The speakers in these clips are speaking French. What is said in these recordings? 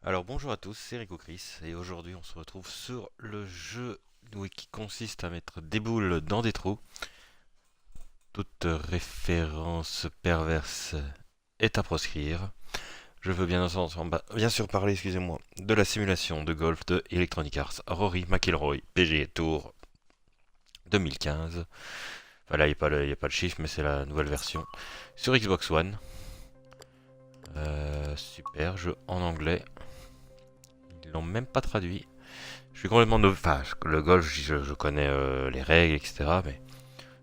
Alors bonjour à tous, c'est Rico Chris et aujourd'hui on se retrouve sur le jeu qui consiste à mettre des boules dans des trous. Toute référence perverse est à proscrire. Je veux bien sûr parler, excusez-moi, de la simulation de golf de Electronic Arts Rory McIlroy PGA Tour 2015. Enfin là il n'y a pas le chiffre mais c'est la nouvelle version sur Xbox One. Super, jeu en anglais. Ils l'ont même pas traduit. Je suis complètement nouveau. Enfin, le golf, je connais les règles, etc. Mais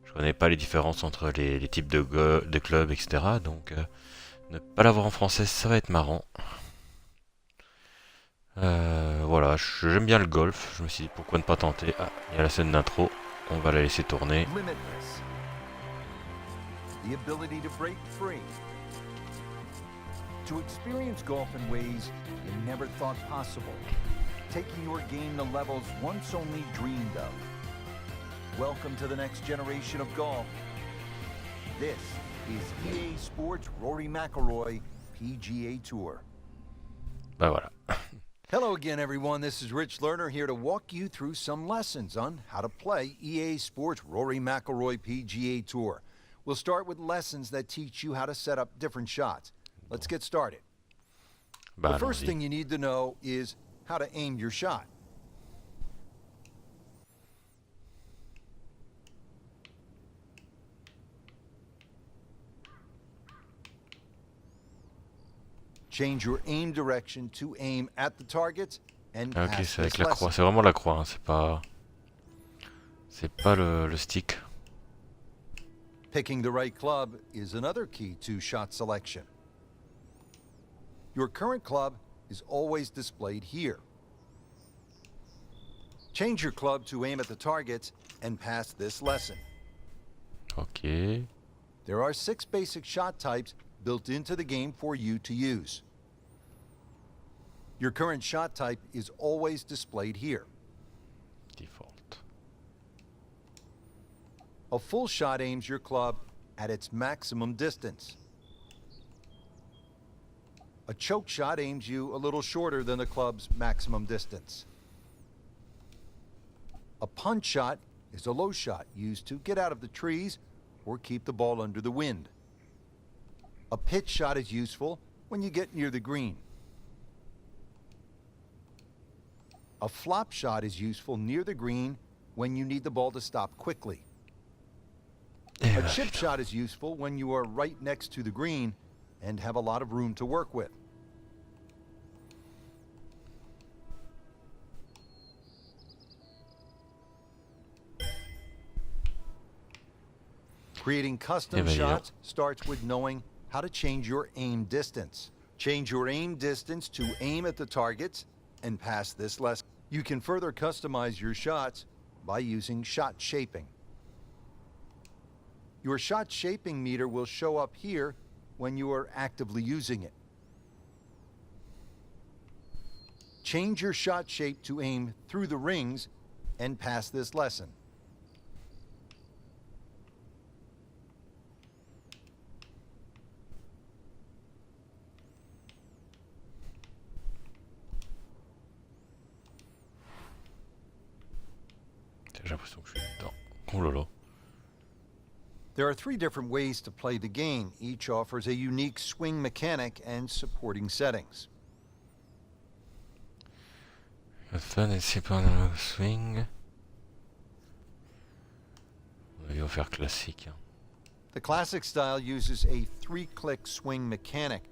je connais pas les différences entre les types de clubs, etc. Donc, ne pas l'avoir en français, ça va être marrant. Voilà, j'aime bien le golf. Je me suis dit pourquoi ne pas tenter. Ah, il y a la scène d'intro. On va la laisser tourner. Limitless. The ability to break free. To experience golf in ways you never thought possible. Taking your game to levels once only dreamed of. Welcome to the next generation of golf. This is EA Sports Rory McIlroy PGA Tour. Bah voilà. Hello again, everyone. This is Rich Lerner here to walk you through some lessons on how to play EA Sports Rory McIlroy PGA Tour. We'll start with lessons that teach you how to set up different shots. Let's get started. Bah The first allons-y. thing you need to know is how to aim your shot. Change your aim direction to aim at the targets and Ah, ok, pass c'est avec this la croix. lesson. C'est vraiment la croix. Hein. C'est pas le stick. Picking the right club is another key to shot selection. Your current club is always displayed here. Change your club to aim at the targets and pass this lesson. Ok. There are 6 basic shot types built into the game for you to use. Your current shot type is always displayed here. Default. A full shot aims your club at its maximum distance. A choke shot aims you a little shorter than the club's maximum distance. A punch shot is a low shot used to get out of the trees or keep the ball under the wind. A pitch shot is useful when you get near the green. A flop shot is useful near the green when you need the ball to stop quickly. A chip shot is useful when you are right next to the green and have a lot of room to work with. Creating custom shots starts with knowing how to change your aim distance. Change your aim distance to aim at the targets and pass this lesson. You can further customize your shots by using shot shaping. Your shot shaping meter will show up here when you are actively using it. Change your shot shape to aim through the rings and pass this lesson. J'ai l'impression que je suis dedans. Oh là là. There are 3 different ways to play the game. Each offers a unique swing mechanic and supporting settings. Le fun et c'est pas dans le swing. Il va faire classique. Hein. The classic style uses a 3-click swing mechanic.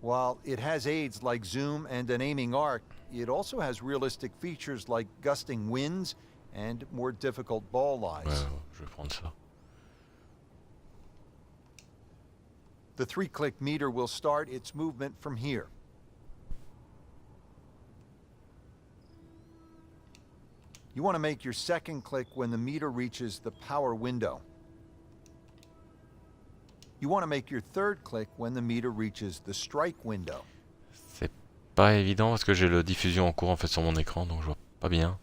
While it has aids like zoom and an aiming arc, it also has realistic features like gusting winds and more difficult ball lies. Ouais, je vais prendre ça. The 3-click meter will start its movement from here. You want to make your second click when the meter reaches the power window. You want to make your third click when the meter reaches the strike window. C'est pas évident parce que j'ai le diffusion en cours en fait sur mon écran donc je vois pas bien.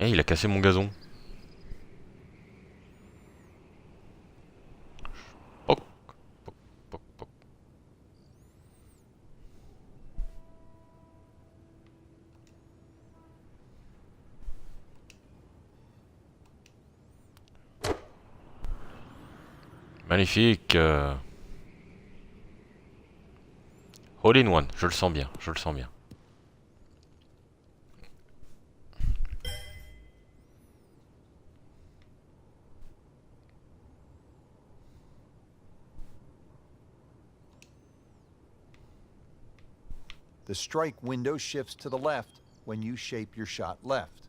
Eh, il a cassé mon gazon. Poc, poc, poc, poc. Magnifique. All in one, je le sens bien, je le sens bien. The strike window shifts to the left when you shape your shot left.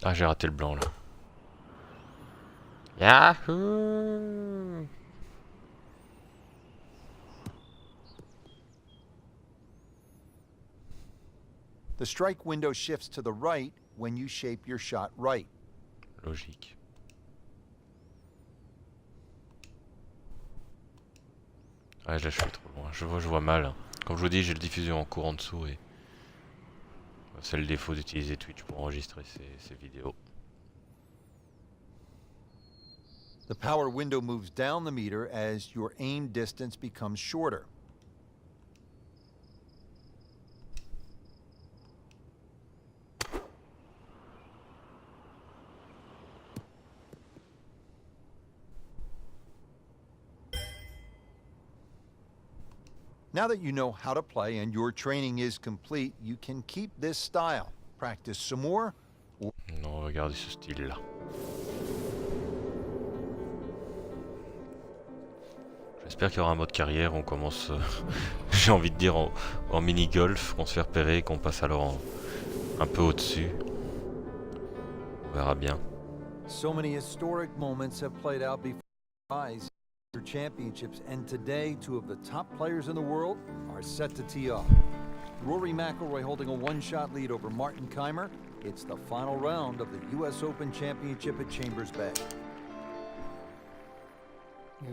Ah, j'ai raté le blanc là. Yahoo! The strike window shifts to the right when you shape your shot right. Logique. Ouais, là je suis trop loin. Je vois mal. Hein. Comme je vous dis, j'ai le diffusion en cours en dessous et c'est le défaut d'utiliser Twitch pour enregistrer ces vidéos. The power window moves down the meter as your aim distance becomes shorter. Now that you know how to play and your training is complete, you can keep this style. Practice some more. Non, regardez ce style-là. J'espère qu'il y aura un mode carrière, on commence, j'ai envie de dire, en mini-golf, qu'on se fait repérer, qu'on passe alors un peu au-dessus. On verra bien. So many historic moments have played out before our eyes. Championships, and today two of the top players in the world are set to tee off. Rory McIlroy holding a one-shot lead over Martin Keimer. It's the final round of the US Open Championship at Chambers Bay.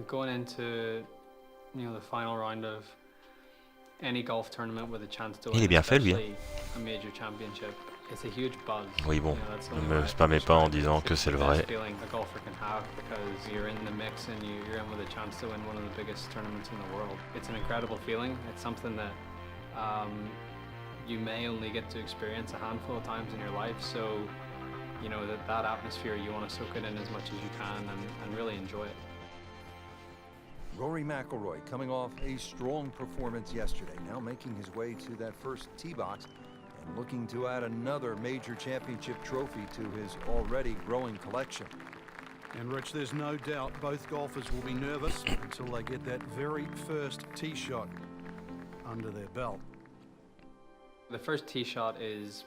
Going into the final round of any golf tournament with a chance to win, Il est bien fait lui. especially a major championship. It's a huge buzz. Oui bon, that's ne me spammez pas en disant que c'est le vrai. Feeling a golfer can have because you're in the mix and you're in with a chance to win one of the biggest tournaments in the world. It's an incredible feeling. It's something that you may only get to experience a handful of times in your life. So, that atmosphere, you want to soak it in as much as you can and really enjoy it. Rory McIlroy coming off a strong performance yesterday, now making his way to that first tee box and looking to add another major championship trophy to his already growing collection. And Rich, there's no doubt both golfers will be nervous until they get that very first tee shot under their belt. The first tee shot is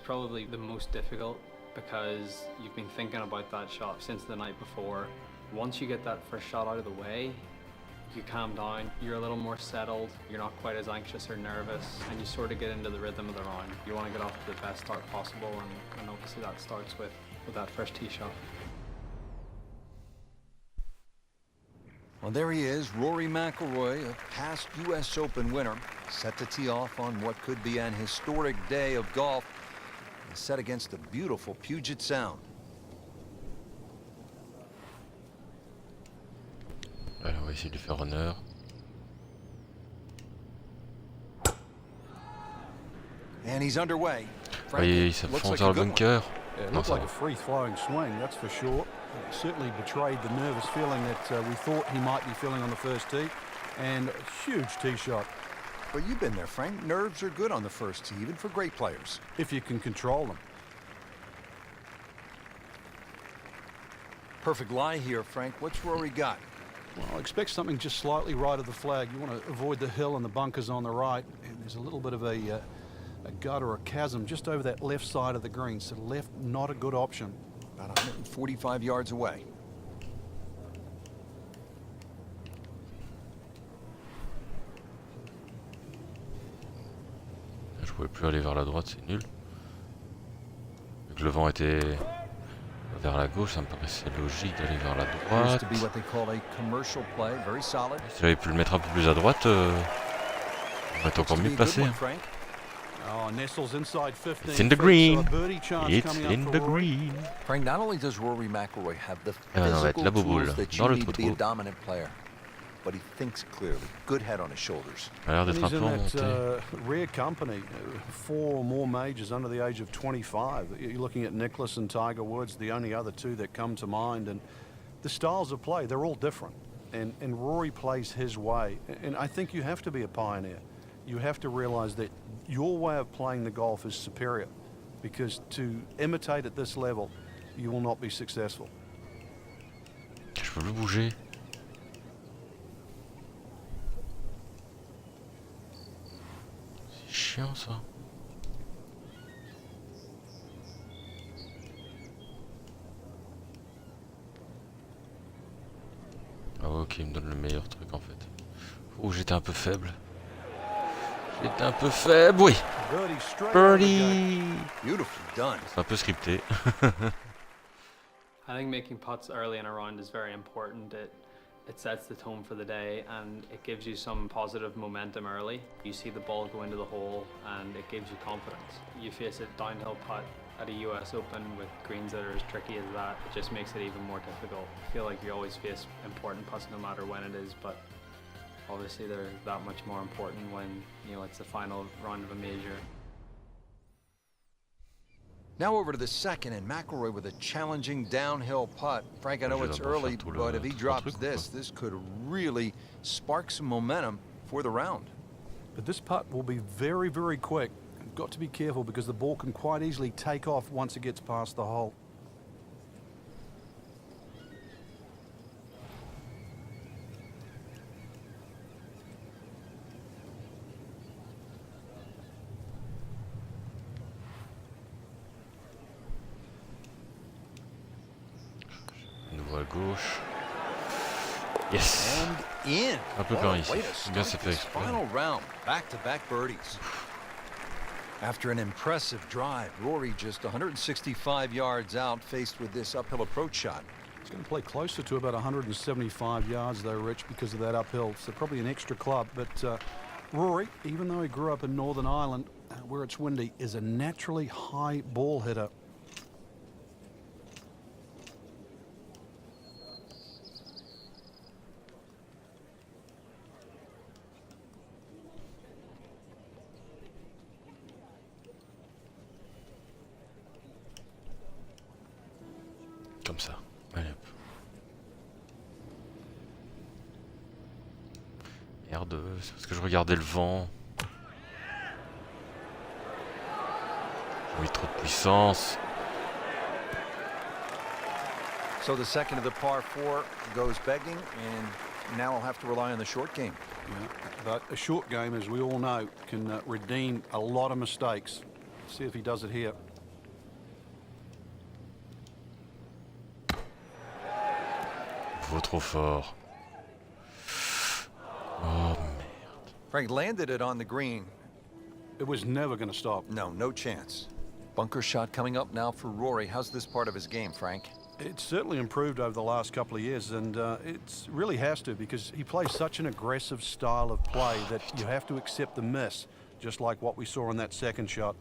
probably the most difficult because you've been thinking about that shot since the night before. Once you get that first shot out of the way, you calm down, you're a little more settled, you're not quite as anxious or nervous, and you sort of get into the rhythm of the round. You want to get off to the best start possible, and obviously that starts with that first tee shot. Well, there he is, Rory McIlroy, a past US Open winner, set to tee off on what could be an historic day of golf, set against the beautiful Puget Sound. Alors, on va essayer de lui faire honneur. And he's underway. Oui, il s'enfonce dans le bunker. Yeah, it Non, looked ça like va. a free-flowing swing, that's for sure. It certainly betrayed the nervous feeling that we thought he might be feeling on the first tee. And a huge tee shot. But you've been there, Frank. Nerves are good on the first tee, even for great players. If you can control them. Perfect lie here, Frank. What's Rory got? Well, expect something just slightly right of the flag. You want to avoid the hill and the bunkers on the right. And there's a little bit of a gut or a chasm just over that left side of the green. So left, not a good option. About 145 yards away. Je pouvais plus aller vers la droite, c'est nul. Vu que le vent était vers la gauche, ça me paraissait logique d'aller vers la Appears droite. to be what they call a commercial play, very solid. Si j'avais pu le mettre un peu plus à droite, on va être encore Looks to mieux be a good placé. one, Hein. Frank. Oh, nestles inside 15 It's in the feet, green. so a birdie chance It's coming up in for the Rory. green. Frank, not only does Rory McIlroy have the Eh ben, on va mettre physical la bouboule tools that dans you le need to be a trou-trou. dominant player, but he thinks clearly. Good head on his shoulders. A l'air And d'être un he's peu in remonté. that rare company, 4 or more majors under the age of 25. You're looking at Nicklaus and Tiger Woods, the only other two that come to mind. And the styles of play, they're all different. And Rory plays his way. And I think you have to be a pioneer. You have to realize that your way of playing the golf is superior. Because to imitate at this level, you will not be successful. Je peux plus bouger. C'est chiant ça. Ah ouais, ok, il me donne le meilleur truc en fait. Oh, j'étais un peu faible. J'étais un peu faible, oui. Birdie straight out of the Birdie. gut. Beautifully done. C'est un peu scripté. I think making putts early in a round is very important. It sets the tone for the day and it gives you some positive momentum early. You see the ball go into the hole and it gives you confidence. You face a downhill putt at a US Open with greens that are as tricky as that, it just makes it even more difficult. I feel like you always face important putts no matter when it is, but obviously they're that much more important when, you know, it's the final round of a major. Now over to the second, and McIlroy with a challenging downhill putt. Frank, I know Je vais it's d'abord early, faire tout but if he tout le drops truc, ou this, quoi? this could really spark some momentum for the round. But this putt will be very, very quick. You've got to be careful because the ball can quite easily take off once it gets past the hole. Nouveau à gauche. Yes. And in. Un peu What par a ici. way to Bien, start c'est fait this exprès. final round, back-to-back birdies. After an impressive drive, Rory just 165 yards out, faced with this uphill approach shot. It's going to play closer to about 175 yards though, Rich, because of that uphill. So probably an extra club. But Rory, even though he grew up in Northern Ireland, where it's windy, is a naturally high ball hitter. Comme ça. Allez hop. Merde, c'est parce que je regardais le vent. J'ai mis trop de puissance. So the second of the par 4 goes begging, and now he'll have to rely on the short game. Yeah, but a short game, as we all know, can redeem a lot of mistakes. See if he does it here. Vaut trop fort. Oh merde. Frank landed it on the green. It was never going to stop. No chance. Bunker shot coming up now for Rory. How's this part of his game, Frank? It's certainly improved over the last couple of years, and it really has to, because he plays such an aggressive style of play that you have to accept the miss, just like what we saw in that second shot.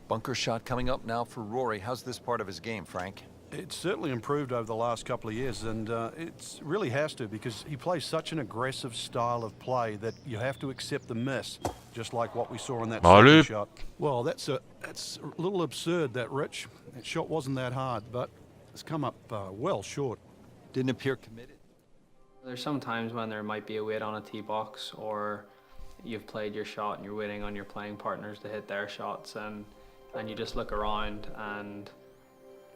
Bunker shot coming up now for Rory. How's this part of his game, Frank? It's certainly improved over the last couple of years, and it really has to, because he plays such an aggressive style of play that you have to accept the miss, just like what we saw in that Allez. second shot. Well, that's a little absurd, that, Rich. That shot wasn't that hard, but it's come up well short. Didn't appear committed. There's some times when there might be a wait on a tee box, or you've played your shot and you're waiting on your playing partners to hit their shots, and you just look around and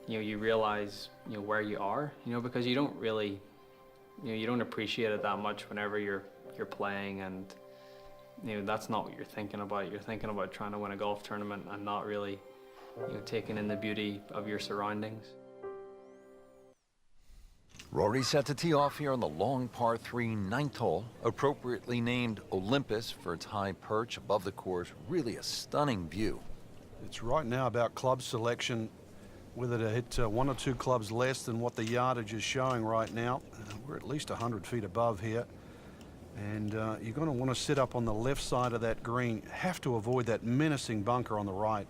you realize where you are, because you don't really, you don't appreciate it that much whenever you're playing, and that's not what you're thinking about. You're thinking about trying to win a golf tournament and not really taking in the beauty of your surroundings. Rory set to tee off here on the long par 3 ninth hole, appropriately named Olympus for its high perch above the course. Really a stunning view. It's right now about club selection, whether to hit 1 or 2 clubs less than what the yardage is showing right now. We're at least 100 feet above here. And you're going to want to sit up on the left side of that green. Have to avoid that menacing bunker on the right.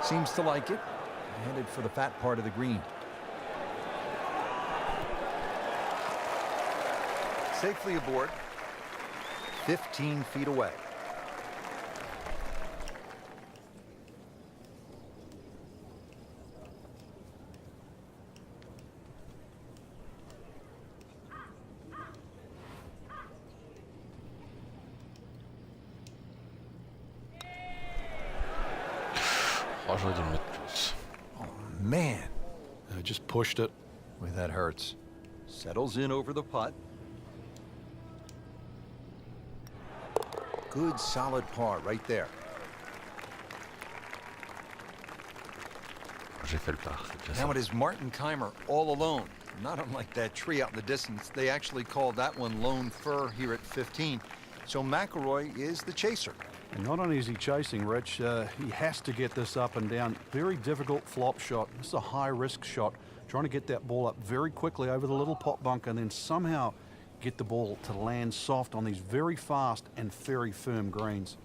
Seems to like it. Headed for the fat part of the green. Safely aboard. 15 feet away. Oh, j'aurais dû le mettre plus. Oh, man. Just pushed it. Boy, that hurts. Settles in over the putt. Good solid par right there. J'ai fait le par, c'est déjà Now ça. it is Martin Keimer all alone. Not unlike that tree out in the distance. They actually called that one Lone Fir here at 15. So McIlroy is the chaser. And not only is he chasing, Rich, he has to get this up and down. Very difficult flop shot. This is a high-risk shot. Trying to get that ball up very quickly over the little pot bunker and then somehow get the ball to land soft on these very fast and very firm greens.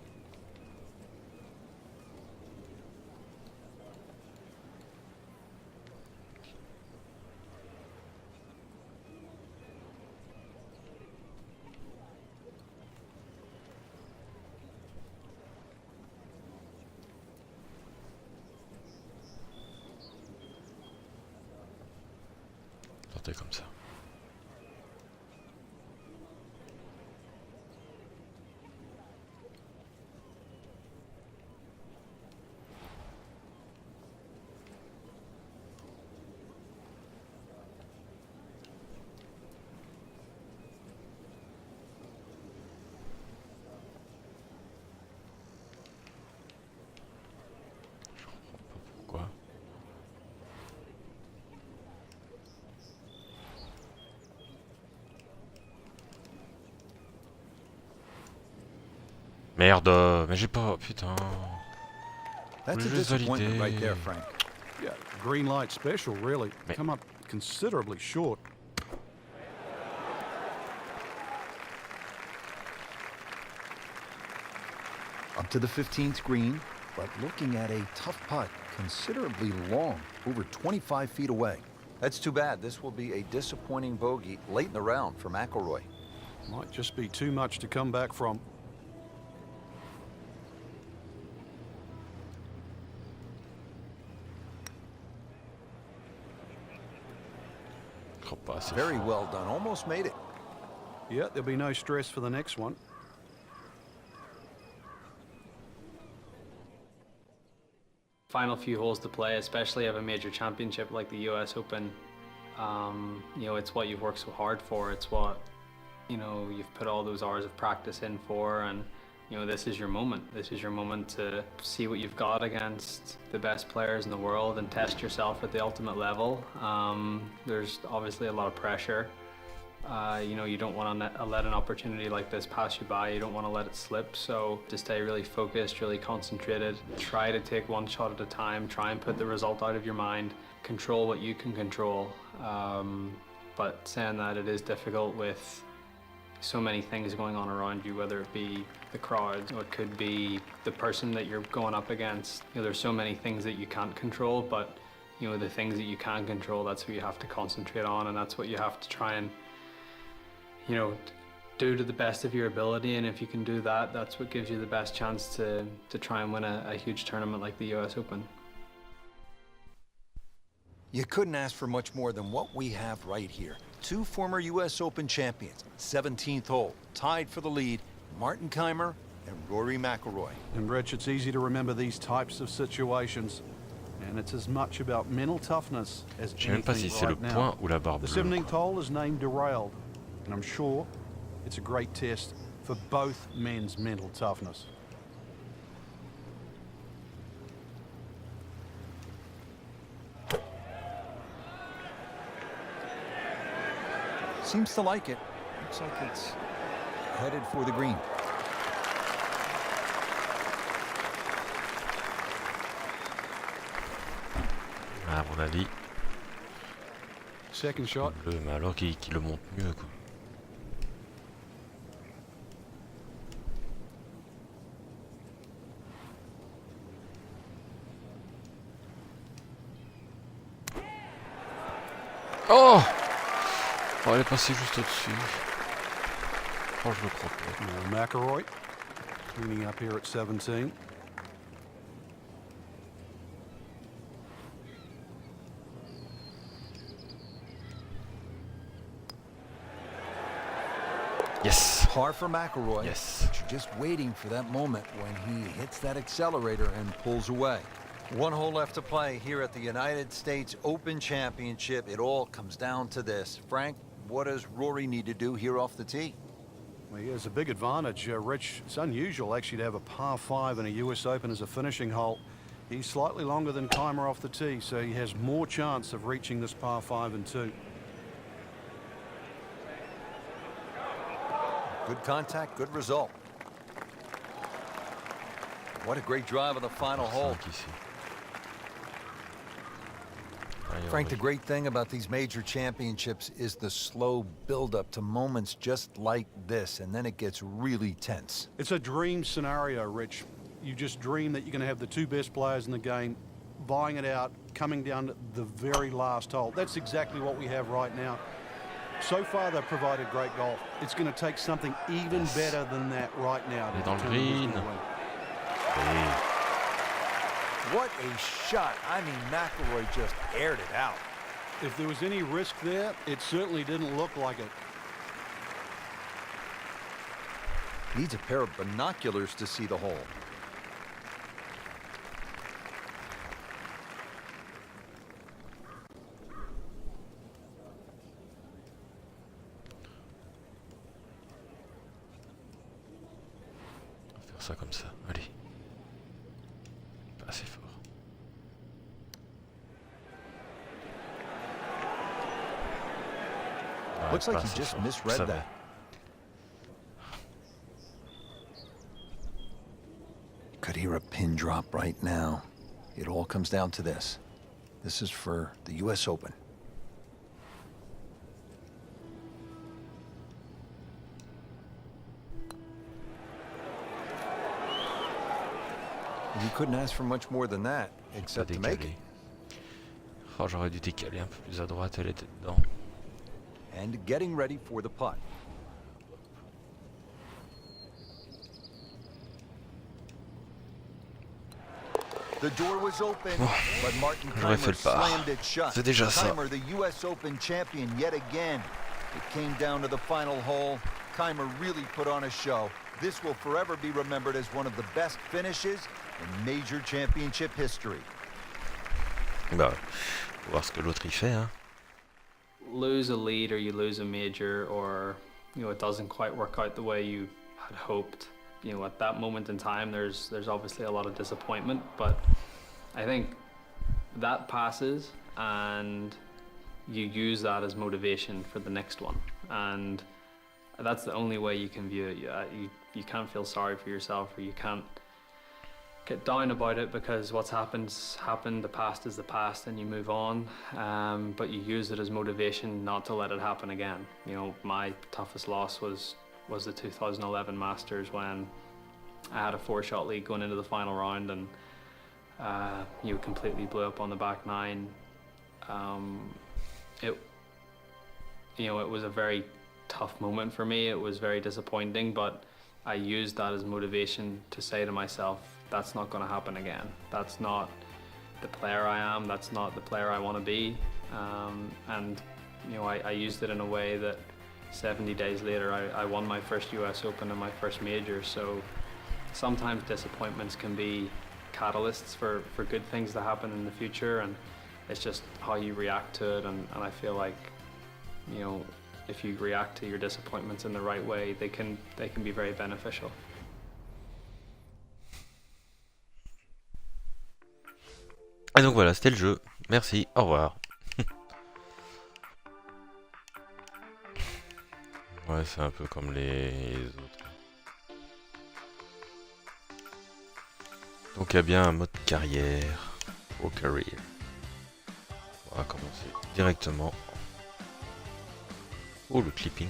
Sortez comme ça. Je comprends pas pourquoi. Merde, mais j'ai pas... Putain. That's a Just disappointment validé. right there, Frank. Yeah, green light special, really. Mais- Come up considerably short. Up to the 15th green, but looking at a tough putt, considerably long, over 25 feet away. That's too bad. This will be a disappointing bogey late in the round for McIlroy. Might just be too much to come back from. Je crois pas assez Very fort. well done. Almost made it. Yeah, there'll be no stress for the next one. Final few holes to play, especially of a major championship like the US Open. You know, it's what you've worked so hard for. It's what, you know, you've put all those hours of practice in for, and you know, this is your moment. This is your moment to see what you've got against the best players in the world and test yourself at the ultimate level. There's obviously a lot of pressure. You know, you don't want to let an opportunity like this pass you by. You don't want to let it slip. So to stay really focused, really concentrated, try to take one shot at a time, try and put the result out of your mind, control what you can control. But saying that, it is difficult with so many things going on around you, whether it be the crowd or it could be the person that you're going up against. You know, there's so many things that you can't control, but you know, the things that you can control, that's what you have to concentrate on, and that's what you have to try and, you know, do to the best of your ability. And if you can do that, that's what gives you the best chance to try and win a huge tournament like the US Open. You couldn't ask for much more than what we have right here. Two former U.S. Open champions, 17th hole, tied for the lead, Martin Keimer and Rory McIlroy. And Rich, it's easy to remember these types of situations. And it's as much about mental toughness as Je sais même pas si anything c'est le right now. point ou la barre The bleue. 17th hole is named Derailed, and I'm sure it's a great test for both men's mental toughness. Seems to like it. Looks like it's headed for the green. À mon avis, Second shot. bleu, mais alors qu'il le monte mieux, quoi. Oh, oh, elle est passée juste au-dessus. Oh, je le crois pas. Now McIlroy cleaning up here at 17. Yes. Par for McIlroy. Yes. But you're just waiting for that moment when he hits that accelerator and pulls away. One hole left to play here at the United States Open Championship. It all comes down to this. Frank, what does Rory need to do here off the tee? Well, he has a big advantage, Rich. It's unusual actually to have a par 5 in a US Open as a finishing hole. He's slightly longer than Keimer off the tee, so he has more chance of reaching this par 5 and 2. Good contact, good result. What a great drive on the final hole. Frank, the great thing about these major championships is the slow build-up to moments just like this, and then it gets really tense. It's a dream scenario, Rich. You just dream that you're going to have the two best players in the game, buying it out, coming down to the very last hole. That's exactly what we have right now. So far, they've provided great golf. It's going to take something even better than that right now. Et dans le green. Oui. What a shot. I mean, McIlroy just aired it out. If there was any risk there, it certainly didn't look like it. Needs a pair of binoculars to see the hole. On va faire ça comme ça. Allez. Pas assez fort. Ouais, Looks pas like he assez just fort. misread Ça va. that. Could hear a pin drop right now. It all comes down to this. This is for the US Open. You couldn't ask for much more than that, Pas except to make it. décalé. Oh, j'aurais dû décaler un peu plus à droite, elle était dedans. And getting ready for the putt. The door was open, but Martin j'aurais fait Keimer le par. slammed it shut. C'est déjà ça. Keimer, the US Open champion yet again. It came down to the final hole. Keimer really put on a show. This will forever be remembered as one of the best finishes in major championship history. Bah, faut voir ce que l'autre y fait, hein. Lose a lead or you lose a major, or it doesn't quite work out the way you had hoped. At that moment in time, there's obviously a lot of disappointment, but I think that passes and you use that as motivation for the next one, and that's the only way you can view it. You can't feel sorry for yourself, or you can't get down about it, because what's happened's happened. The past is the past, and you move on. But you use it as motivation not to let it happen again. My toughest loss was the 2011 Masters, when I had a 4-shot lead going into the final round, and completely blew up on the back nine. It was a very tough moment for me. It was very disappointing, but I used that as motivation to say to myself, that's not going to happen again. That's not the player I am. That's not the player I want to be. And I used it in a way that 70 days later I won my first US Open and my first major. So sometimes disappointments can be catalysts for good things to happen in the future, and it's just how you react to it. And I feel like if you react to your disappointments in the right way, they can be very beneficial. Et donc voilà, c'était le jeu. Merci, au revoir. Ouais, c'est un peu comme les autres. Donc il y a bien un mode carrière, au career. On va commencer directement. Oh, le clipping.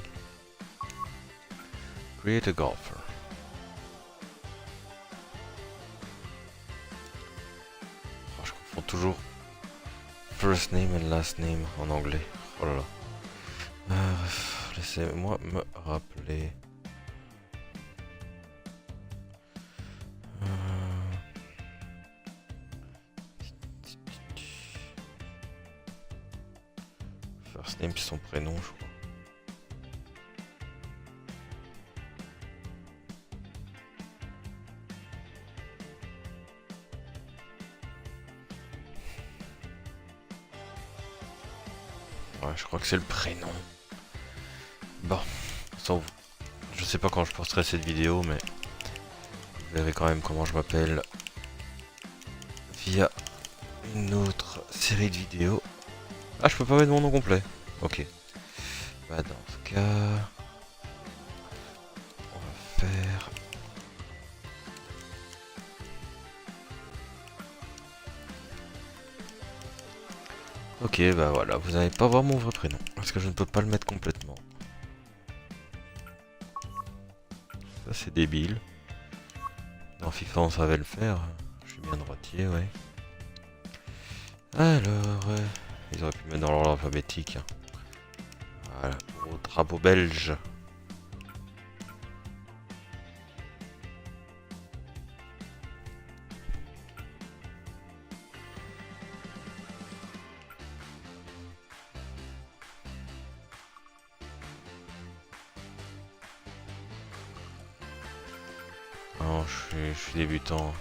Create a golfer. Oh, je confonds toujours first name and last name en anglais. Oh là là. Laissez-moi me rappeler. First name, son prénom, je crois. Ouais, je crois que c'est le prénom. Bon, je sais pas quand je posterai cette vidéo, mais vous verrez quand même comment je m'appelle via une autre série de vidéos. Ah, je peux pas mettre mon nom complet. Ok. Bah dans ce cas, on va faire... Ok, bah voilà, vous n'allez pas voir mon vrai prénom, parce que je ne peux pas le mettre complètement. Ça c'est débile. Dans FIFA on savait le faire, je suis bien droitier, ouais. Alors, ils auraient pu me mettre dans l'ordre alphabétique. Hein. Voilà, au drapeau belge. Non, je suis débutant.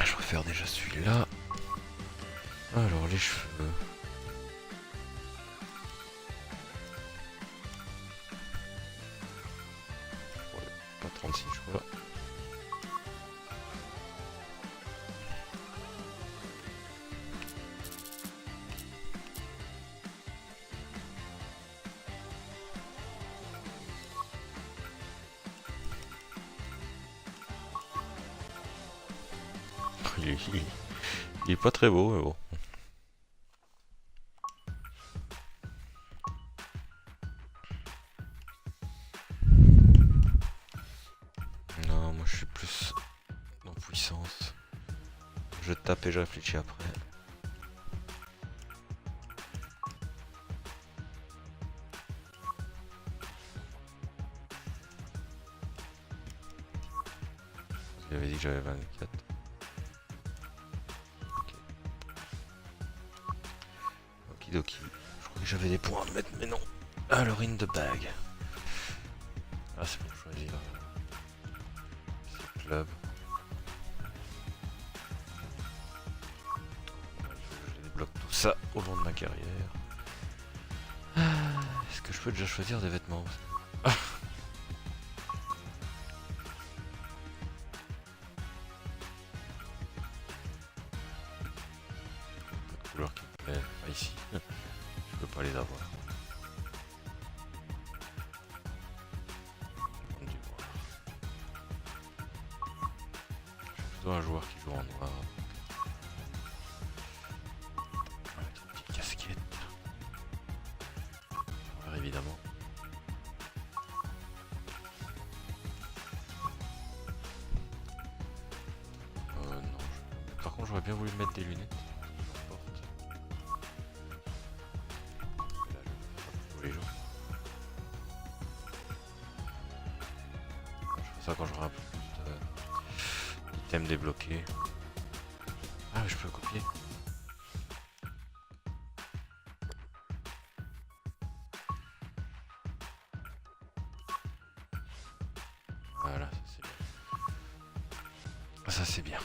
Je préfère déjà celui-là. Alors les cheveux. Ouais, pas 36 je crois. Il est pas très beau, mais bon. Non, moi je suis plus en puissance. Je tape et je réfléchis après. J'avais dit que j'avais 24. Okidoki. Je crois que j'avais des points à mettre, mais non. Alors, in the bag. Ah, c'est pour choisir ce club. Je débloque tout ça au long de ma carrière. Est-ce que je peux déjà choisir des vêtements? Pas de couleur qui me plaît. Pas ici. Je peux pas les avoir. Je suis plutôt un joueur qui joue en noir. Une petite casquette. Alors, évidemment. Non. Par contre, j'aurais bien voulu mettre des lunettes. Ça quand j'aurai un peu plus d'items débloqués. Ah mais je peux copier. Voilà, ça c'est bien. Ça c'est bien.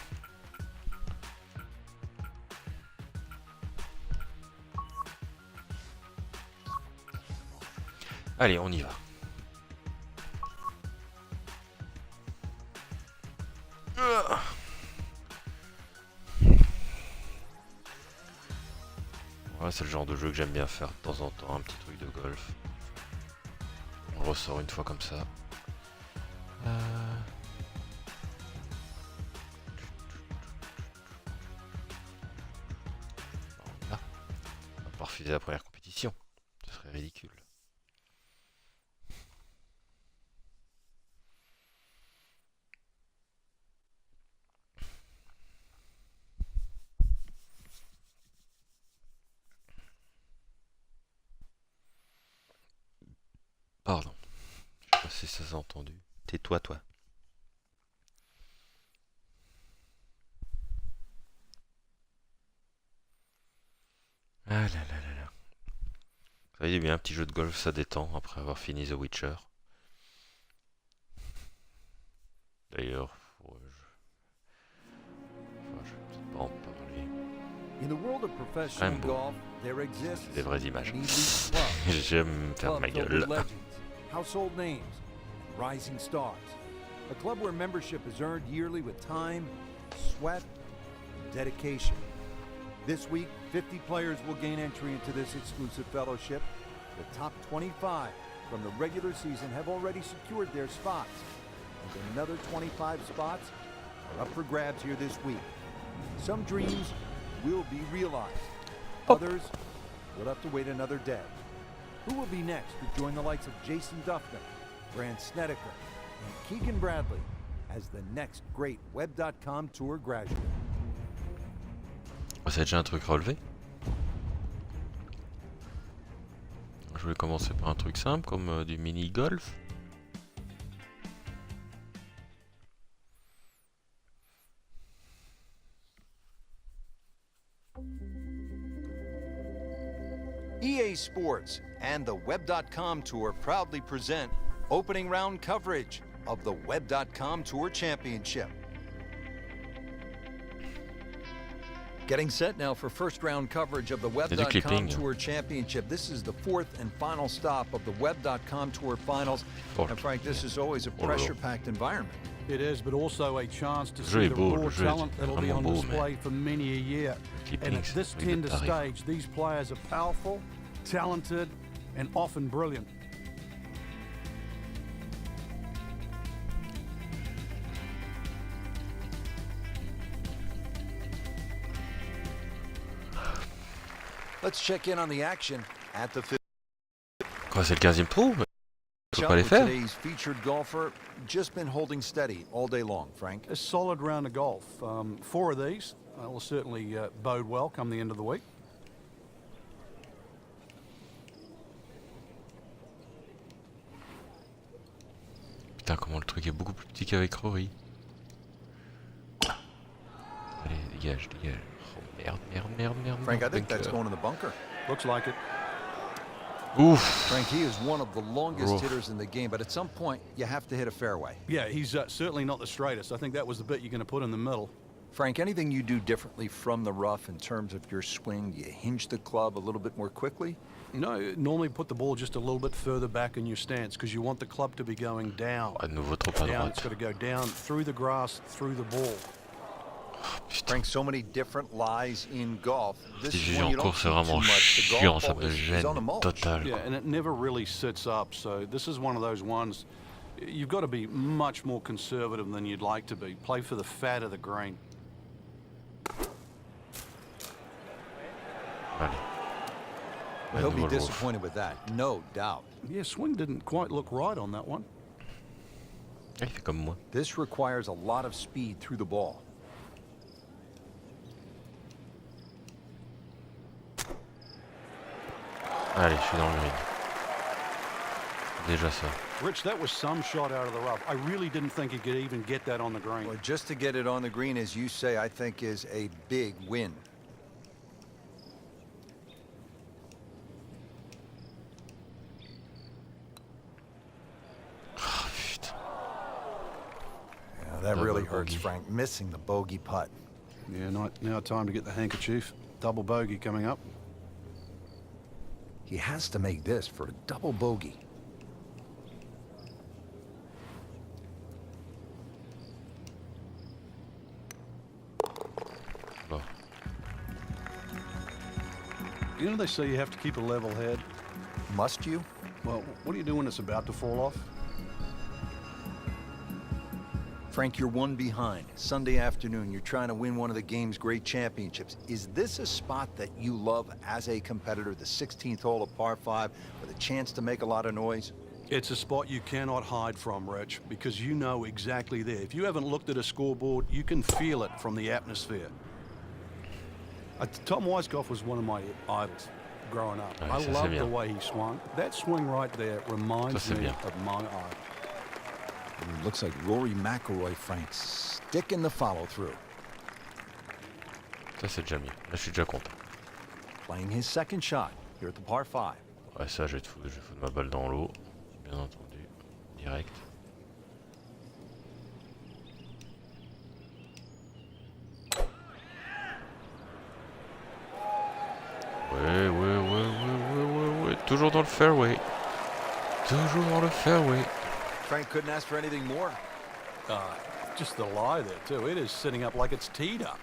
Allez, on y va. Ouais, c'est le genre de jeu que j'aime bien faire de temps en temps, un petit truc de golf. On le ressort une fois comme ça. Voilà. On va pas refuser la première compétition. C'est ridicule. Pardon. Je sais pas si ça s'est entendu. Tais-toi, toi. Ah là là là là. Ça y est, bien un petit jeu de golf, ça détend après avoir fini The Witcher. D'ailleurs, je vais peut-être pas en parler. In the world of professional beau. golf, there exists C'est des vraies images. an elite club. J'aime me faire Club ma filled gueule. with legends, household names, and rising stars. A club where membership is earned yearly with time, sweat, and dedication. This week, 50 players will gain entry into this exclusive fellowship. The top 25 from the regular season have already secured their spots, and another 25 spots are up for grabs here this week. Some dreams will be realized. Others will have to wait another day. Who will be next to join the likes of Jason Duffner, Grant Snedeker, and Keegan Bradley as the next great Web.com Tour graduate? C'est déjà un truc relevé. Je voulais commencer par un truc simple comme du mini-golf. EA Sports and the Web.com Tour proudly present opening round coverage of the Web.com Tour Championship. Getting set now for first round coverage of the Web.com Tour Championship. This is the fourth and final stop of the Web.com Tour Finals. And Frank, this is always a pressure-packed environment. It is, but also a chance to Le jeu see est the beau, raw le jeu est talent that'll be vraiment on beau, display for many a year. And at this tender stage, these players are powerful, talented, and often brilliant. Let's check in on the action at the Quoi, c'est le 15e trou? Faut pas les with faire? today's featured golfer. Just been holding steady all day long, Frank. A solid round of golf. 4 of these will certainly bode well come the end of the week. Putain, comment le truc est beaucoup plus petit qu'avec Rory. Allez, dégage, dégage. Oh merde, merde, merde, merde. Frank, I think that's going in the bunker. Looks like it. Ouf! Frank, he is one of the longest hitters in the game, but at some point, you have to hit a fairway. Yeah, he's certainly not the straightest. I think that was the bit you're going to put in the middle. Frank, anything you do differently from the rough in terms of your swing? Do you hinge the club a little bit more quickly? No, normally put the ball just a little bit further back in your stance because you want the club to be going down. À nouveau trop à Down, it's droite. got to go down through the grass, through the ball. Frank, so many different lies in golf. This Si is j'ai one you en don't cours, see c'est vraiment too much. The chiant, golf ça ball me is on the gêne mulch. total. Yeah, and it never really sits up. So this is one of those ones you've got to be much more conservative than you'd like to be. Play for the fat of the green. Allez. He'll be nouveau le disappointed with that, no doubt. Yeah, swing didn't quite look right on that one. Il fait comme moi. This requires a lot of speed through the ball. Allez, je suis dans le green. Déjà ça. Rich, that was some shot out of the rough. I really didn't think he could even get that on the green. Well, just to get it on the green, as you say, I think is a big win. Oh, putain. Yeah, that Double really hurts, bogey. Frank, missing the bogey putt. Yeah, now time to get the handkerchief. Double bogey coming up. He has to make this for a double bogey. Bon. You know they say you have to keep a level head. Must you? Well, what do you do when it's about to fall off? Frank, you're one behind. Sunday afternoon, you're trying to win one of the game's great championships. Is this a spot that you love as a competitor, the 16th hole of par 5, with a chance to make a lot of noise? It's a spot you cannot hide from, Rich, because you know exactly there. If you haven't looked at a scoreboard, you can feel it from the atmosphere. Tom Weisskopf was one of my idols growing up. Ouais, I ça, c'est loved bien. the way he swung. That swing right there reminds Ça, c'est me bien. of my idol. And it looks like Rory McIlroy, Frank, sticking the follow-through. Ça, c'est déjà mieux. Là, je suis déjà content. Playing his second shot here at the par 5. Ouais, ça, je vais foutre ma balle dans l'eau. Bien entendu. Direct. Ouais. Toujours dans le fairway. Toujours dans le fairway. Frank couldn't ask for anything more. Just the lie there, too. It is sitting up like it's teed up.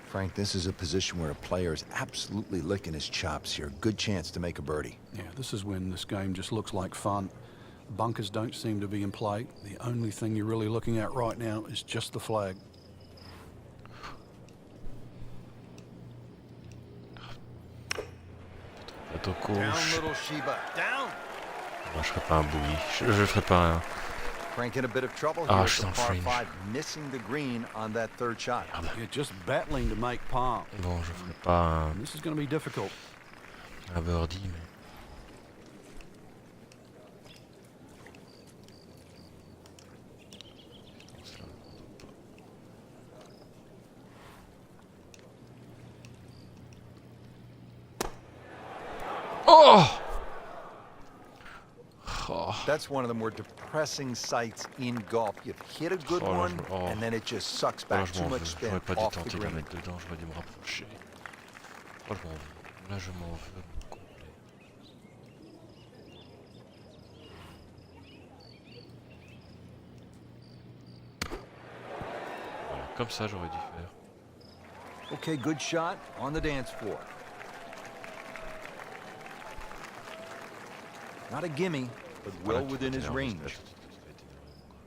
Frank, this is a position where a player is absolutely licking his chops here. Good chance to make a birdie. Yeah, this is when this game just looks like fun. Bunkers don't seem to be in play. The only thing you're really looking at right now is just the flag. Bateau Down, gauche. little Sheba. Down! Moi, je ferai pas un bogey. Je ferai pas un... Frank in a bit of trouble here Ah, at je suis the dans le par fringe. 5, missing the green on that third shot. You're just battling to make par. Bon, je ferai pas And this is going to be difficult. un birdie, mais... Oh! Oh! That's one of the more depressing sights in golf. You've hit a good Oh, là, one, oh. and then it just sucks Là, back. je Too m'en much veux. spin J'aurais pas dû off the tenter de la green. mettre dedans, j'aurais dû me rapprocher. Oh, je m'en veux. Là, je m'en veux complet. Voilà, comme ça, j'aurais dû faire. Okay, good shot on the dance floor. Not a gimme, but well Voilà, tu within peux his t'énerver, range. c'est pas tout, tu peux t'énerver, quoi.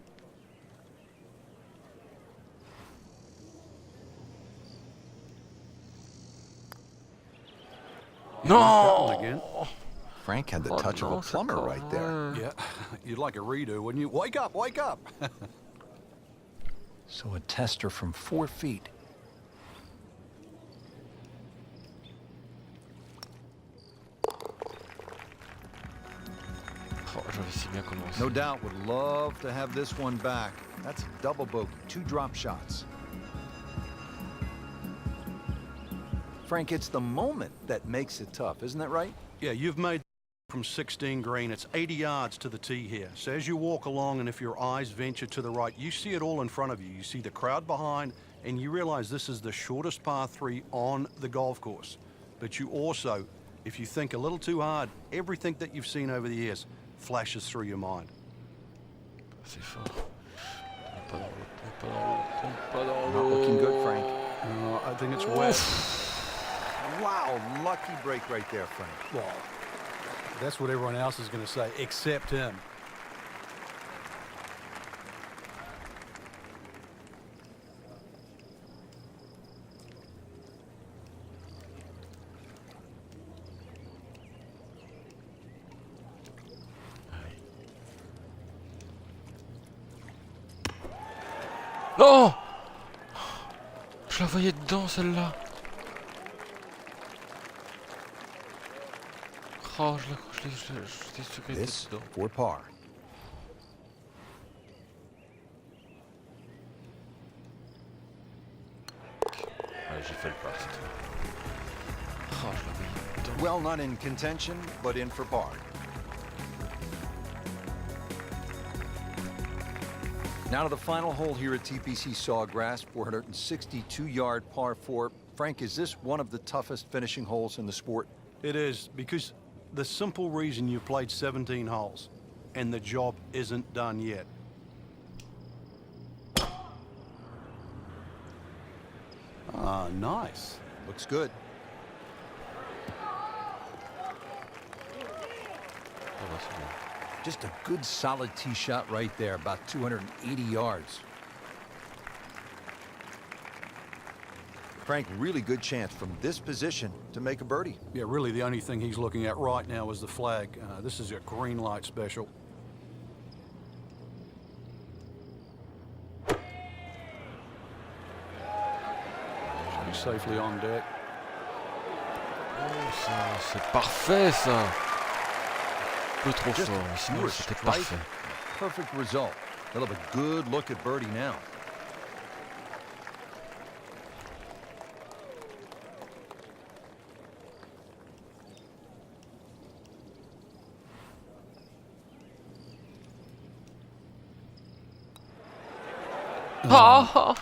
That one Non! again. Frank had the Oh, touch of non, a c'est plumber pas right there. vrai. Yeah, you'd like a redo, wouldn't you? Wake up, wake up! So a tester from 4 feet. Oh, j'avais si bien commencé. No doubt would love to have this one back. That's a double bogey, 2 drop shots. Frank, it's the moment that makes it tough, isn't that right? Yeah, you've made from 16 green. It's 80 yards to the tee here. So as you walk along, and if your eyes venture to the right, you see it all in front of you. You see the crowd behind, and you realize this is the shortest par 3 on the golf course. But you also, if you think a little too hard, everything that you've seen over the years flashes through your mind. C'est fort. Tombe pas dans l'eau, tombe pas dans l'eau, tombe pas dans l'eau. Not looking good, Frank. I think it's wet. Wow, lucky break right there, Frank. Well, that's what everyone else is going to say, except him. Non! Je la voyais dedans, celle-là. Oh, je l'ai secrété This dedans. for par. Allez, j'ai fait le pas, c'est tout. Oh, je la voyais dedans. Well, not in contention, but in for par. Now to the final hole here at TPC Sawgrass, 462-yard par 4. Frank, is this one of the toughest finishing holes in the sport? It is, because the simple reason you played 17 holes and the job isn't done yet. Ah, nice. Looks good. Oh, bah, c'est bien. Just a good solid tee shot right there, about 280 yards. Frank, really good chance from this position to make a birdie. Yeah, really the only thing he's looking at right now is the flag. This is a green light special. Should be safely on deck. Oh, ça, c'est parfait ça. Un peu trop Just fort, a sinon pure c'était strike. parfait. Perfect result. He'll have a good look at birdie now. Ah,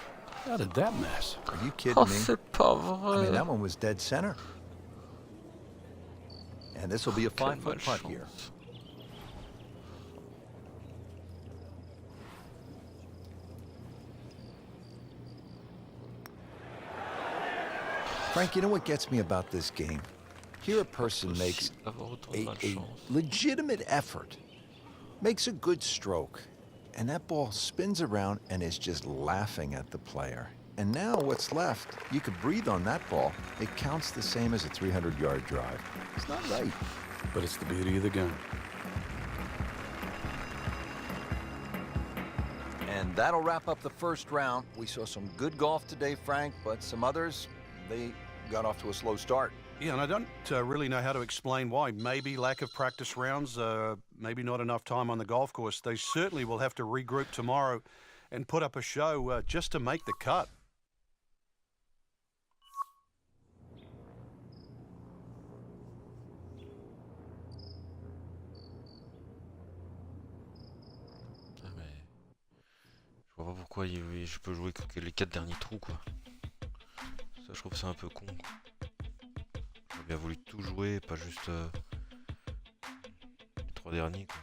How did that miss? Are you kidding oh, me? c'est pas I mean, vrai. that one was dead center. And this will be a Quelle 5-foot putt here. malchance. Frank, you know what gets me about this game? Here a person makes Possible d'avoir autant de a malchance. legitimate effort, makes a good stroke, and that ball spins around and is just laughing at the player. And now what's left, you could breathe on that ball. It counts the same as a 300-yard drive. It's not right. But it's the beauty of the game. And that'll wrap up the first round. We saw some good golf today, Frank, but some others, they got off to a slow start. Yeah, and I don't really know how to explain why. Maybe lack of practice rounds, maybe not enough time on the golf course. They certainly will have to regroup tomorrow and put up a show just to make the cut. Ah, mais je vois pas pourquoi je peux jouer que les 4 derniers trous quoi. Ça je trouve ça un peu con. J'aurais bien voulu tout jouer, pas juste les 3 derniers quoi.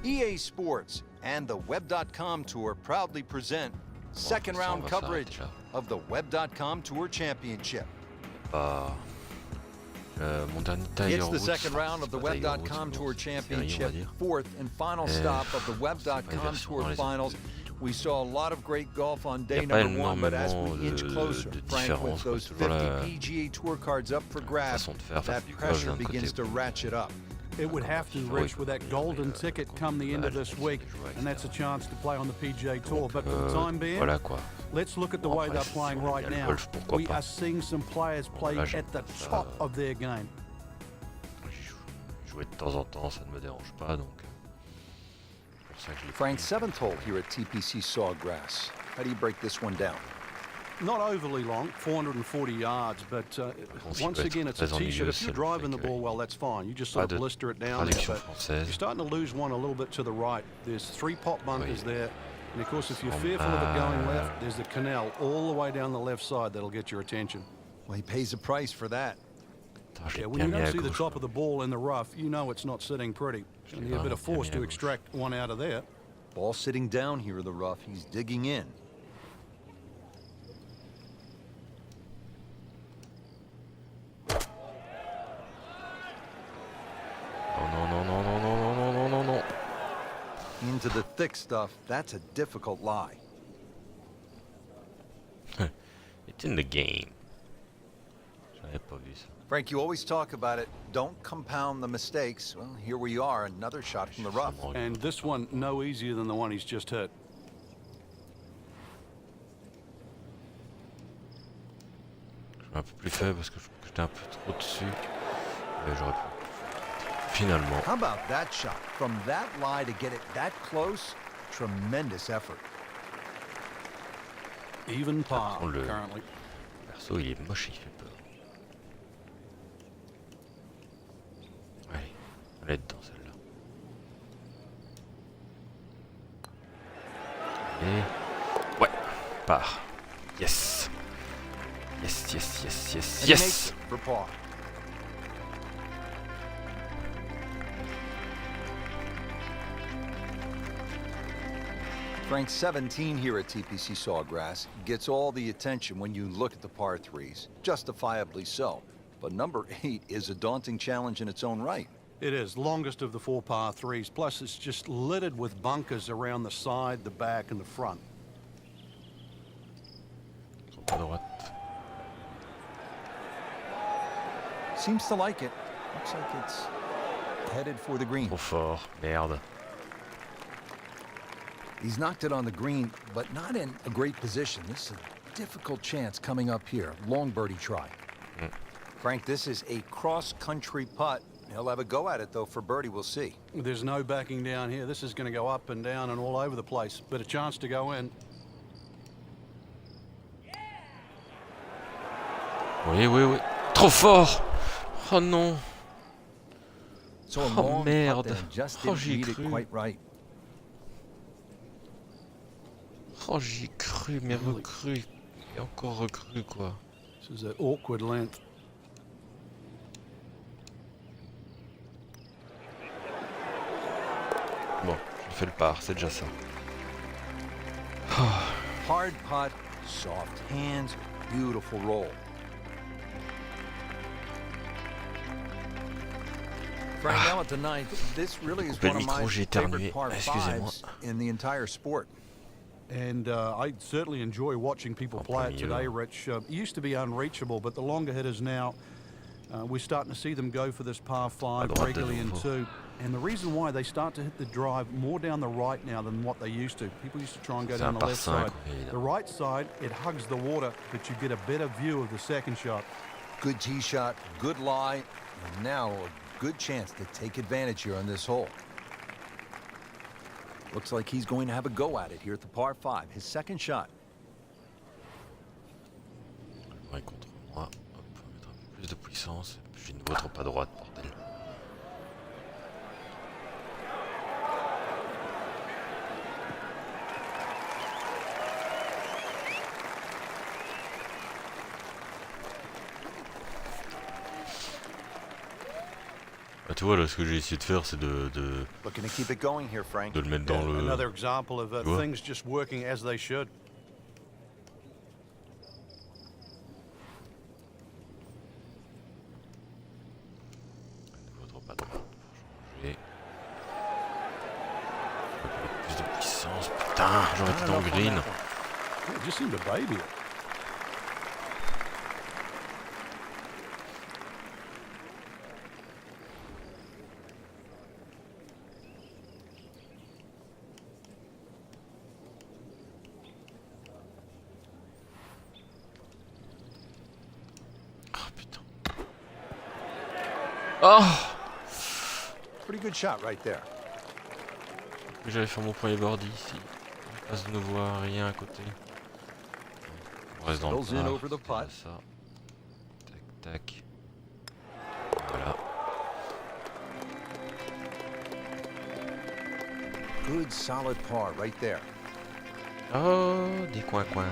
EA Sports and the Web.com Tour proudly present second ça, on round va coverage s'arrêter là. of the Web.com Tour Championship. Pas mon dernier Tiger It's the Woods, second round of c'est the pas Tiger Web.com Woods, Tour mais c'est Championship, sérieux, on va dire. fourth and final stop of the C'est pas Web.com une version Tour dans les Finals. autres vidéos. We saw a lot of great golf on Y day a pas number one, but as énormément we inch closer, de Frank, différence, with those quoi, toujours 50 la PGA Tour cards up for grabs, façon de faire, that du golf pressure d'un côté. begins to ratchet up. It would have to, Rich, with that golden ticket come the end of this week, and that's a chance to play on the PGA Tour. But for the time being, Voilà quoi. let's look at the way they're playing right Il y a le now. golf, pourquoi We pas. are seeing some players play Là, j'aime at the ça. top of their game. Jouer de temps en temps, ça ne me dérange pas donc. C'est pour ça que je l'ai Frank's pris. seventh hole here at TPC Sawgrass. How do you break this one down? Not overly long, 440 yards, but Bon, once peut être again, it's a très tee-shot. ennuyeux, If you're c'est le driving the fait que ball well, that's fine. You just Pas sort de of blister it down there, traduction but française. you're starting to lose one a little bit to the right. There's 3 pot bunkers Oui. there. And of course, if you're Oh, fearful of it going man. left, there's the canal all the way down the left side that'll get your attention. Well, he pays a price for that. Attends, je l'ai Yeah, when bien you mis don't à see the gauche. top of the ball in the rough, you know it's not sitting pretty. You need a bit of vraiment bien force mis à to gauche. extract one out of there. Ball sitting down here in the rough. He's digging in. Oh non, non, non, non, non, non, non, non, non, non. Into the thick stuff. That's a difficult lie. It's in the game. J'avais pas vu ça. Frank, you always talk about it. Don't compound the mistakes. Well, here we are, another shot from the rough. Vraiment, And this one no easier than the one he's just hit. je suis un peu plus faible parce que je trouve que j'étais un peu trop dessus. Mais j'aurais pu. Finalement. How about that shot? From that lie to get it that close, tremendous effort. Even par Oh, le- currently. Perso, il est moche, il fait peur. Allez, on va être dedans celle-là. Et. Ouais, part. Yes. Yes, yes, yes, yes, And he makes yes. it for par. Frank, 17 here at TPC Sawgrass gets all the attention when you look at the par threes, justifiably so. But number 8 is a daunting challenge in its own right. It is, longest of the 4 par 3s, plus it's just littered with bunkers around the side, the back, and the front. À droite. Seems to like it. Looks like it's headed for the green. Trop fort. Merde. He's knocked it on the green, but not in a great position. This is a difficult chance coming up here. Long birdie try. Frank, this is a cross-country putt. He'll have a go at it, though, for birdie. We'll see. There's no backing down here. This is going to go up and down and all over the place, but a chance to go in. Oui, oui, oui. Trop fort. Oh non. So a Oh, long merde. putt that just Oh, didn't j'y ai read it cru. quite right. Oh, j'y ai cru, mais recru. Et encore recru, quoi. This is an awkward length. Bon, j'ai fait le par, c'est déjà ça. Hard putt, soft hands, beautiful roll. Frank, now at the ninth, this really is Coupez le one of my micro, j'ai éternué. favorite par Excusez-moi. fives in the entire sport. And I certainly enjoy watching people En play plein it milieu, today, là. Rich. It used to be unreachable, but the longer hitters now, we're starting to see them go for this par 5 droite de regularly in nouveau. 2. And the reason why they start to hit the drive more down the right now than what they used to. People used to try and go C'est down un the par left 5, side. oui, The évidemment. right side, it hugs the water, but you get a better view of the second shot. Good tee shot, good lie, and now a good chance to take advantage here on this hole. Looks like he's going to have a go at it here at the par 5, his second shot. Ouais, contre moi. Hop, on va mettre un peu plus de puissance. J'ai une vôtre pas droite, bordel. Bah, tu vois, là, ce que j'ai essayé de faire, c'est de Looking to keep it going here, Frank. le mettre dans le... Another example of Tu vois? things just working as they should. Vôtre pas droite. Changer. Plus de puissance, putain, j'aurais été dans le green. Yeah, it just seemed to baby it. Oh putain. Oh! Pretty good shot right there. J'allais faire mon premier birdie ici. Je passe de nouveau à rien à côté. On reste dans le Spills in par. over the C'est déjà putt. ça. Tac, tac. Voilà. Good solid par right there. Oh, des coins-coins.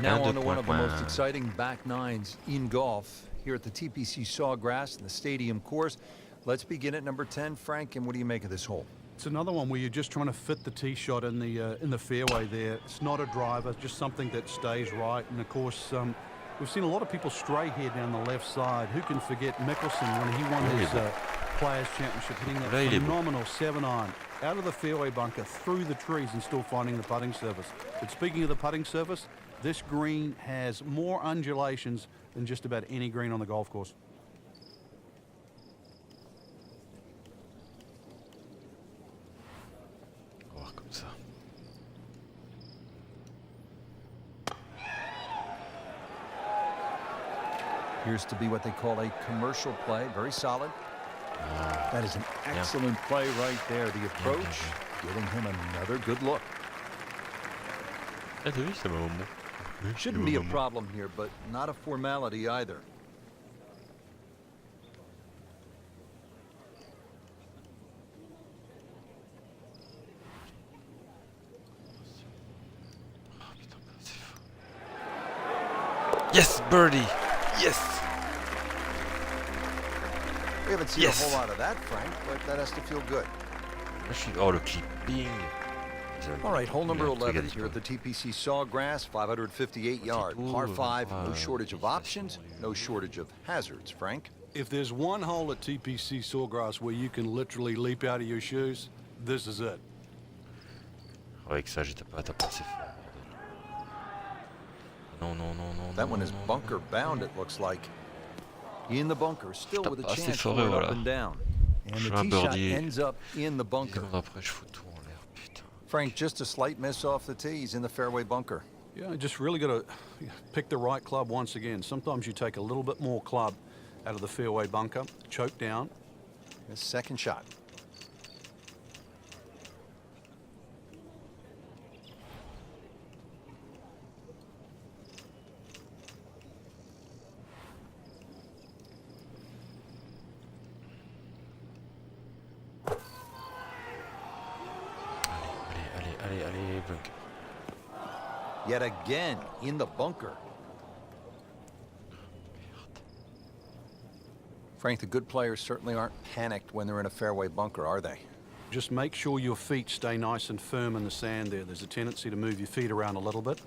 Now de on to one of the most coin-coin. exciting back nines in golf here at the TPC Sawgrass and the stadium course. Let's begin at number 10. Frank, and what do you make of this hole? It's another one where you're just trying to fit the tee shot in the fairway there. It's not a driver, it's just something that stays right. And of course, we've seen a lot of people stray here down the left side. Who can forget Mickelson when he won Là, il his est beau. Players' Championship, hitting Là, that il est beau. phenomenal 7-iron out of the fairway bunker, through the trees, and still finding the putting surface. But speaking of the putting surface, this green has more undulations than just about any green on the golf course. On va voir comme ça. Appears to be what they call a commercial play. Very solid. That is an excellent play right there. The approach, giving him another good look. Ah, t'as vu, ça m'a au mot. Shouldn't be a problem here, but not a formality either. Yes, birdie! Yes! We haven't seen Yes. a whole lot of that, Frank, but that has to feel good. Là, je suis... Oh, le clipping. All right, hole number Le truc a 11 here at the disparu. TPC Sawgrass, 558 yards. Par 5, no shortage of options, no shortage of hazards, Frank. If there's one hole at TPC Sawgrass where you can literally leap out of your shoes, this is it. Avec ça, j'étais pas à taper assez fort. Non, non, non, non. That non, one is non, bunker non. bound, it looks like. In the bunker, still with a Tape assez chance fort, for it voilà. up and down. And Je the fais un tee shot birdie. ends up in the 10 bunker. secondes après, je fous tout en l'air. Putain. Frank, just a slight miss off the tee. He's in the fairway bunker. Yeah, just really got to pick the right club once again. Sometimes you take a little bit more club out of the fairway bunker, choke down. His second shot. Allez, bunker. Yet again in the bunker. Frank, the good players certainly aren't panicked when they're in a fairway bunker, are they? Just make sure your feet stay nice and firm in the sand there. There's a tendency to move your feet around a little bit.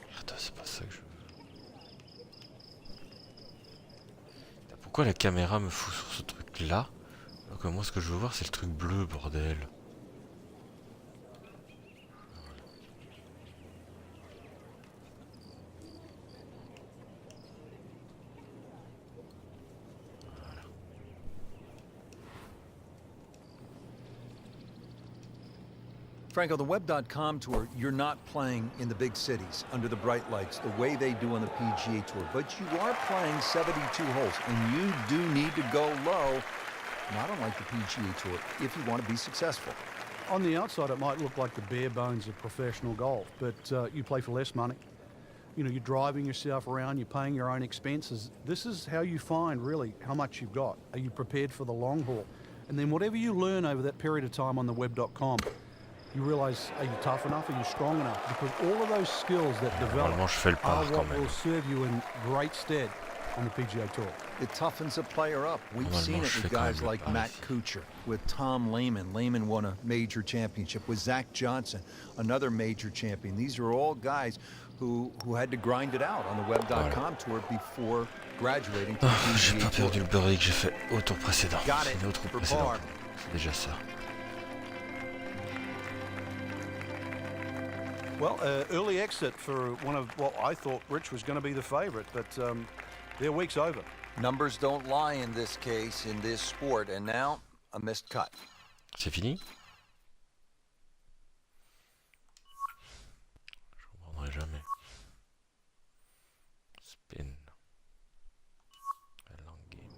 Merde, c'est pas ça que je veux. Pourquoi la caméra me fout sur ce truc-là? Alors que moi, ce que je veux voir, c'est le truc bleu, bordel. Frank, on the web.com tour, you're not playing in the big cities under the bright lights the way they do on the PGA Tour, but you are playing 72 holes, and you do need to go low, not unlike the PGA Tour, if you want to be successful. On the outside, it might look like the bare bones of professional golf, but you play for less money. You know, you're driving yourself around, you're paying your own expenses. This is how you find, really, how much you've got. Are you prepared for the long haul? And then whatever you learn over that period of time on the web.com, you realize, are you tough enough? Are you strong enough? Because all of those skills that develop Normalement, je fais le are par quand what même. will serve you in great stead on the PGA Tour. It toughens a player up. We've seen Normalement, it je with fais quand guys même le like par Matt ici. Kuchar, with Tom Lehman. Lehman won a major championship. With Zach Johnson, another major champion. These are all guys who had to grind it out on the web.com tour before graduating to the Ah, j'ai PGA pas Tour. perdu le birdie que j'ai fait au tour précédent. Got it C'est au tour for précédent. par. C'est déjà ça. Well, early exit for one of what I thought Rich was going to be the favourite, but their week's over. Numbers don't lie in this case, in this sport, and now a missed cut. C'est fini? Je comprendrai jamais. Spin. A long game.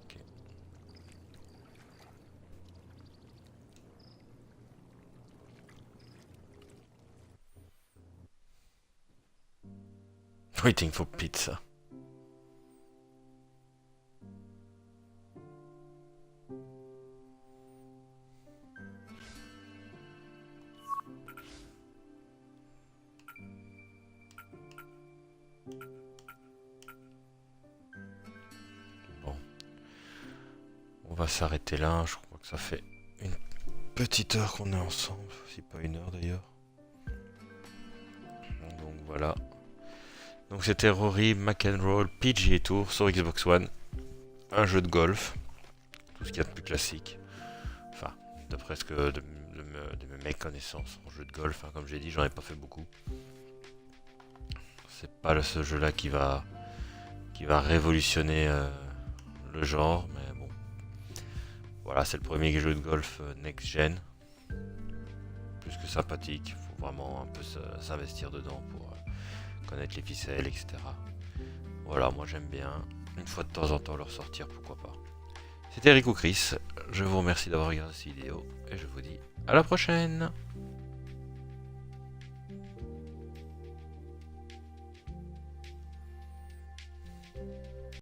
Ok. Waiting for pizza. Bon. On va s'arrêter là. Je crois que ça fait une petite heure qu'on est ensemble. Si pas une heure d'ailleurs. Donc voilà. Donc c'était Rory McIlroy PGA Tour sur Xbox One. Un jeu de golf. Tout ce qu'il y a de plus classique. Enfin, d'après ce que de mes connaissances en jeu de golf. Hein, comme j'ai dit, j'en ai pas fait beaucoup. C'est pas ce jeu-là qui va révolutionner le genre. Mais bon. Voilà, c'est le premier jeu de golf next-gen. Plus que sympathique. Faut vraiment un peu s'investir dedans pour connaître les ficelles, etc. Voilà, moi j'aime bien. Une fois de temps en temps le ressortir, pourquoi pas. C'était Rico Chris. Je vous remercie d'avoir regardé cette vidéo. Et je vous dis à la prochaine.